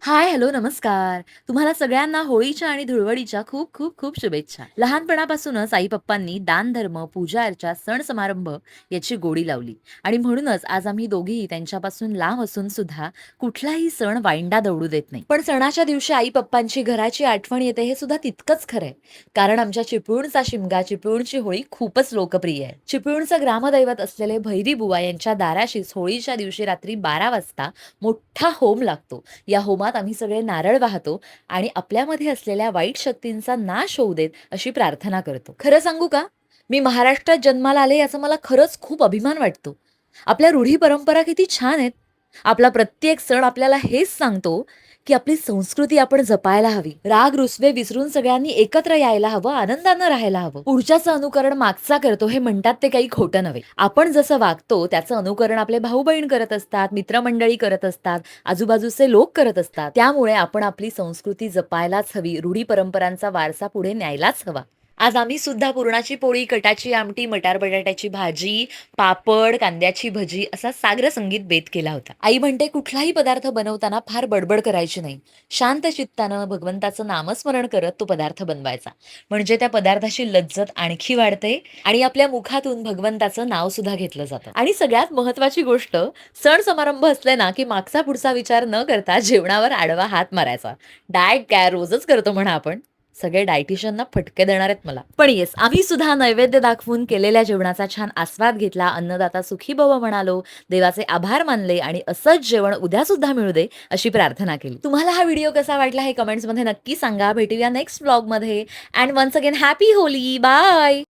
हाय, hello, नमस्कार. तुम्हाला सगळ्यांना होळीच्या आणि धुळवडीच्या खूप खूप खूप शुभेच्छा. लहानपणापासूनच आई-पप्पांनी दान-धर्म, पूजा-अर्चा, सण-समारंभ याची गोडी लावली आणि म्हणूनच आज आम्ही दोघेही त्यांच्यापासून लांब असून सुद्धा कुठलाही सण वाईंडा दवडू देत नाही. पण सणाच्या दिवशी आई-पप्पांची घराची आठवण येते हे सुद्धा तितकंच खरं कारण आमच्या चिपळूणचा शिमगा, चिपळूणची होळी खूपच लोकप्रिय आहे. चिपळूणचं ग्रामदैवत असलेले भैरी बुवा यांच्या दाराशीच होळीच्या दिवशी रात्री 12 वाजता मोठा होम लागतो. या होमात आम्ही सगळे नारळ वाहतो आणि आपल्यामध्ये असलेल्या वाईट शक्तींचा नाश होऊ देत अशी प्रार्थना करतो. खरं सांगू का? मी महाराष्ट्रात जन्माला आले याचा मला खरंच खूप अभिमान वाटतो. आपल्या रूढी परंपरा किती छान आहेत. आपला प्रत्येक सण आपल्याला हेच सांगतो, की आपली संस्कृती आपण जपायला हवी. राग-रुसवे विसरून सगळ्यांनी एकत्र यायला हवं, आनंदानं राहायला हवं. पुढच्याचं अनुकरण मागचा करतो हे म्हणतात ते काही खोटं नव्हे. आपण जसं वागतो त्याचं अनुकरण आपले भाऊ-बहीण करत असतात, मित्रमंडळी करत असतात, आजूबाजूचे लोक करत असतात. त्यामुळे आपण आपली संस्कृती जपायलाच हवी, रूढी परंपरांचा वारसा पुढे न्यायलाच हवा. आज आम्ही सुद्धा पुरणाची पोळी, कटाची आमटी, मटार बटाट्याची भाजी, पापड, कांद्याची भजी असा साग्र संगीत बेत केला होता. आई म्हणते कुठलाही पदार्थ बनवताना फार बडबड करायची नाही. शांत चित्तानं भगवंताचं नामस्मरण करत तो पदार्थ बनवायचा. म्हणजे त्या पदार्थाची लज्जत आणखी वाढते आणि आपल्या मुखातून भगवंताचं नाव सुद्धा घेतलं जातं. आणि सगळ्यात महत्त्वाची गोष्ट, सण समारंभ असले ना, की मागचा पुढचा विचार न करता जेवणावर आडवा हात मारायचा. डाएट काय रोजच करतो म्हणा आपण. सगळे डायटिशियनना फटके देणार आहेत मला. पण येस, आम्ही सुद्धा नैवेद्य दाखवून केलेल्या जेवणाचा छान आस्वाद घेतला. अन्नदाता सुखी भव म्हणालो, देवाचे आभार मानले आणि असंच जेवण उद्या सुद्धा मिळू दे अशी प्रार्थना केली. तुम्हाला हा व्हिडिओ कसा वाटला हे कमेंट्समध्ये नक्की सांगा. भेटूया नेक्स्ट व्लॉगमध्ये. And once again happy Holi. Bye.